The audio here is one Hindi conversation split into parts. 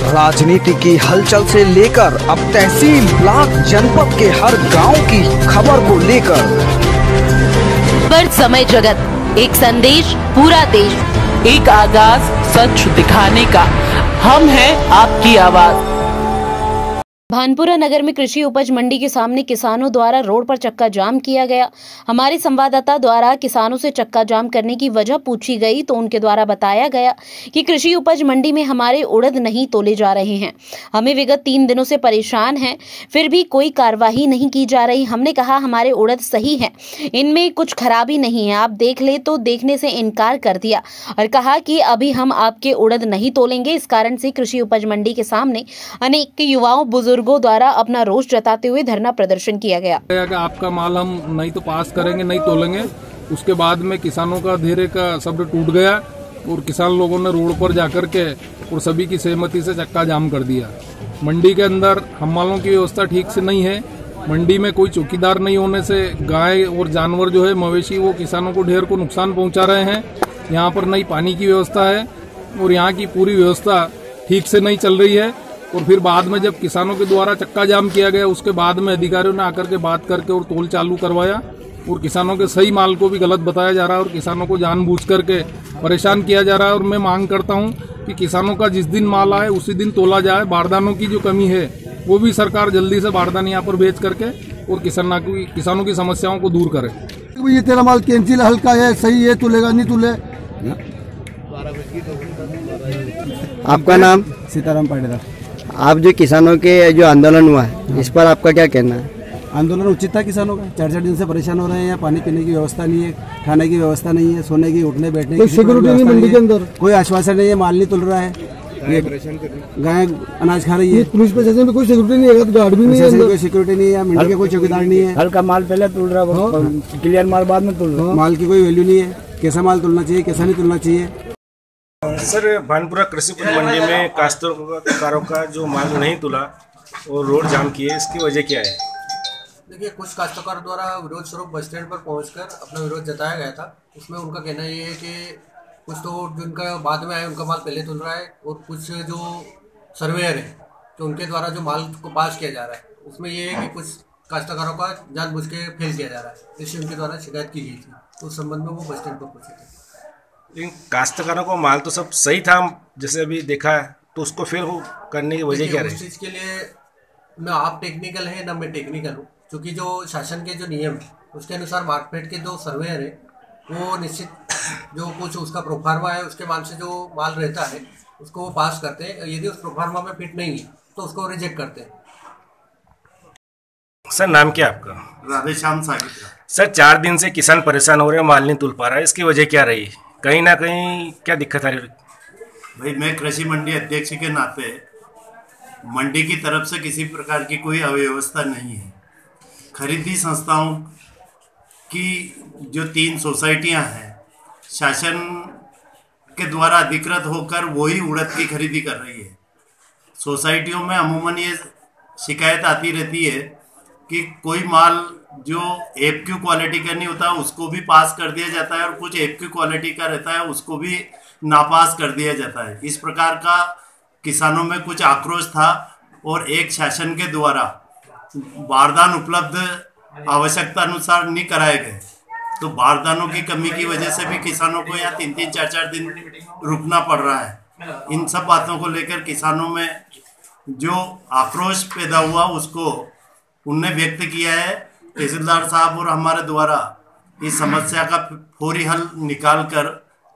राजनीति की हलचल से लेकर अब तहसील, ब्लॉक, जनपद के हर गांव की खबर को लेकर पर समय जगत, एक संदेश पूरा देश, एक आगाज सच दिखाने का, हम हैं आपकी आवाज। भानपुरा नगर में कृषि उपज मंडी के सामने किसानों द्वारा रोड पर चक्का जाम किया गया। हमारे संवाददाता द्वारा किसानों से चक्का जाम करने की वजह पूछी गई तो उनके द्वारा बताया गया कि कृषि उपज मंडी में हमारे उड़द नहीं तोले जा रहे हैं। हमें विगत 3 दिनों से परेशान हैं, फिर भी कोई कार्रवाई नहीं की जा रही। हमने कहा हमारे उड़द सही है, इनमें कुछ खराबी नहीं है, आप देख ले तो देखने से इनकार कर दिया और कहा कि अभी हम आपके उड़द नहीं तोलेंगे। इस कारण से कृषि उपज मंडी के सामने अनेक युवाओं, बुजुर्गों द्वारा अपना रोष जताते हुए धरना प्रदर्शन किया गया। आपका माल हम नहीं तो पास करेंगे, नहीं तोलेंगे। उसके बाद में किसानों का धीरे का शब्द टूट गया और किसान लोगों ने रोड पर जाकर के और सभी की सहमति से चक्का जाम कर दिया। मंडी के अंदर हम मालों की व्यवस्था ठीक से नहीं है। मंडी में कोई चौकीदार नहीं होने से गाय और जानवर जो है, मवेशी, वो किसानों को ढेर को नुकसान पहुंचा रहे हैं। यहाँ पर नई पानी की व्यवस्था है और यहाँ की पूरी व्यवस्था ठीक से नहीं चल रही है। और फिर बाद में जब किसानों के द्वारा चक्का जाम किया गया, उसके बाद में अधिकारियों ने आकर के बात करके और तोल चालू करवाया और किसानों के सही माल को भी गलत बताया जा रहा है और किसानों को जानबूझ करके परेशान किया जा रहा है। और मैं मांग करता हूं कि किसानों का जिस दिन माल आए उसी दिन तोला जाए। बारदानों की जो कमी है वो भी सरकार जल्दी से बारदान यहाँ पर बेच करके और किसानों की समस्याओं को दूर करे। ये तेरा माल कैंसिल, हल्का है, सही है, तुलेगा नहीं तुले। आपका नाम? सीताराम पाटीदार। आप जो किसानों के जो आंदोलन हुआ है, इस पर आपका क्या कहना है? आंदोलन उचित था किसानों का। 4 दिन से परेशान हो रहे हैं। यहाँ पानी पीने की व्यवस्था नहीं है, खाने की व्यवस्था नहीं है, सोने की, उठने बैठने की सिक्योरिटी नहीं, मंडी के अंदर कोई आश्वासन नहीं है, माल नहीं तुल रहा है, गाय अनाज खा रही है। पुलिस प्रशासन में कोई सिक्योरिटी नहीं है, गार्ड भी नहीं है, कोई सिक्योरिटी नहीं है, मंडी के कोई चौकीदार नहीं है। हल्का माल पहले तुल रहा है, क्लियर माल बाद में तुल रहा है। माल की कोई वैल्यू नहीं है, कैसा माल तुलना चाहिए, कैसा नहीं तुलना चाहिए। सर, भानपुरा कृषि उपज मंडी में काश्तकारों का जो माल नहीं तुला और रोड जाम किए, इसकी वजह क्या है? देखिए, कुछ काश्तकार द्वारा विरोध स्वरूप बस स्टैंड पर पहुंचकर अपना विरोध जताया गया था। उसमें उनका कहना ये है कि कुछ तो जिनका बाद में आए उनका माल पहले तुल रहा है और कुछ जो सर्वेयर है तो उनके द्वारा जो माल को पास किया जा रहा है, उसमें ये है कि कुछ काश्तकारों का जानबूझ के फेल किया जा रहा है। इससे उनके द्वारा शिकायत की गई थी, तो उस संबंध में वो बस स्टैंड पर पहुंचे थे। लेकिन काश्तकारों को माल तो सब सही था, जैसे अभी देखा है, तो उसको फिर करने की वजह क्या रही? उस चीज़ के लिए न आप टेक्निकल है न मैं टेक्निकल हूँ, क्योंकि जो शासन के जो नियम है उसके अनुसार मार्केट के जो सर्वेयर है वो निश्चित जो कुछ उसका प्रोफार्मा है उसके मान से जो माल रहता है उसको वो पास करते हैं। यदि उस प्रोफार्मा में फिट नहीं है तो उसको रिजेक्ट करते हैं। सर, नाम क्या आपका? राधेश्याम सागित। सर, 4 दिन से किसान परेशान हो रहे हैं, माल नहीं तुल पा रहा है, इसकी वजह क्या रही? कहीं ना कहीं क्या दिक्कत आ रही? भाई, मैं कृषि मंडी अध्यक्ष के नाते मंडी की तरफ से किसी प्रकार की कोई अव्यवस्था नहीं है। खरीदी संस्थाओं की जो 3 सोसाइटियां हैं, शासन के द्वारा अधिकृत होकर वही उड़द की खरीदी कर रही है। सोसाइटियों में अमूमन ये शिकायत आती रहती है कि कोई माल जो एफक्यू क्वालिटी का नहीं होता उसको भी पास कर दिया जाता है और कुछ एफक्यू क्वालिटी का रहता है उसको भी नापास कर दिया जाता है। इस प्रकार का किसानों में कुछ आक्रोश था और एक शासन के द्वारा बारदान उपलब्ध आवश्यकता अनुसार नहीं कराए गए, तो बारदानों की कमी की वजह से भी किसानों को यहाँ 3-3, 4-4 दिन रुकना पड़ रहा है। इन सब बातों को लेकर किसानों में जो आक्रोश पैदा हुआ उसको उनने व्यक्त किया है। तहसीलदार साहब और हमारे द्वारा इस समस्या का फौरी हल निकाल कर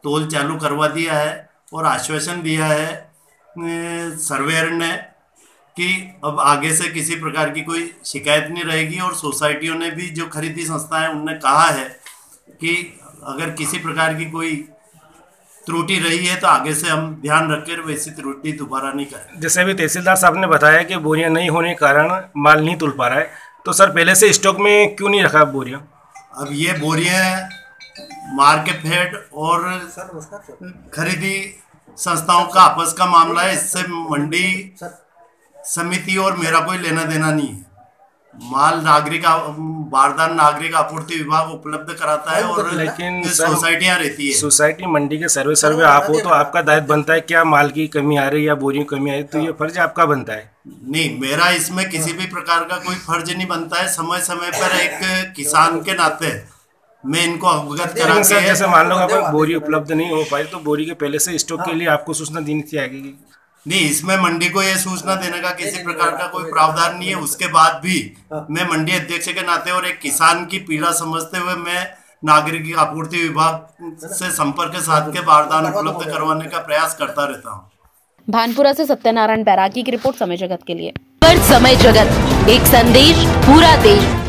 तोल चालू करवा दिया है और आश्वासन दिया है सर्वेयर ने कि अब आगे से किसी प्रकार की कोई शिकायत नहीं रहेगी। और सोसाइटियों ने भी, जो खरीदी संस्थाएं, उनने कहा है कि अगर किसी प्रकार की कोई त्रुटि रही है तो आगे से हम ध्यान रखकर वैसी त्रुटि दोबारा नहीं करें। जैसे अभी तहसीलदार साहब ने बताया कि बोरियां नहीं होने के कारण माल नहीं तुल पा रहा है, तो सर पहले से स्टॉक में क्यों नहीं रखा बोरियां? अब ये बोरियां मार्केट फेड और खरीदी संस्थाओं का आपस का मामला है, इससे मंडी समिति और मेरा कोई लेना देना नहीं है। माल बारदान नागरिक आपूर्ति विभाग उपलब्ध कराता है और लेकिन सोसाइटियां रहती है। सोसाइटी मंडी के सर्वे आप हो तो आपका दायित्व बनता है, क्या माल की कमी आ रही है या बोरियों की कमी आ रही है, तो ये फर्ज आपका बनता है। नहीं, मेरा इसमें किसी भी प्रकार का कोई फर्ज नहीं बनता है। समय समय पर एक किसान के नाते मैं इनको अवगत करा के, जैसे मान लो अगर बोरी उपलब्ध नहीं हो पाई तो बोरी के पहले से स्टॉक के लिए आपको सूचना देनी चाहिए। नहीं, इसमें मंडी को ये सूचना देने का किसी प्रकार का कोई प्रावधान नहीं है। उसके बाद भी मैं मंडी अध्यक्ष के नाते और एक किसान की पीड़ा समझते हुए मैं नागरिक आपूर्ति विभाग से संपर्क साध के बारदान उपलब्ध करवाने का प्रयास करता रहता हूँ। भानपुरा से सत्यनारायण बैरागी की रिपोर्ट, समय जगत के लिए। पर समय जगत, एक संदेश पूरा देश।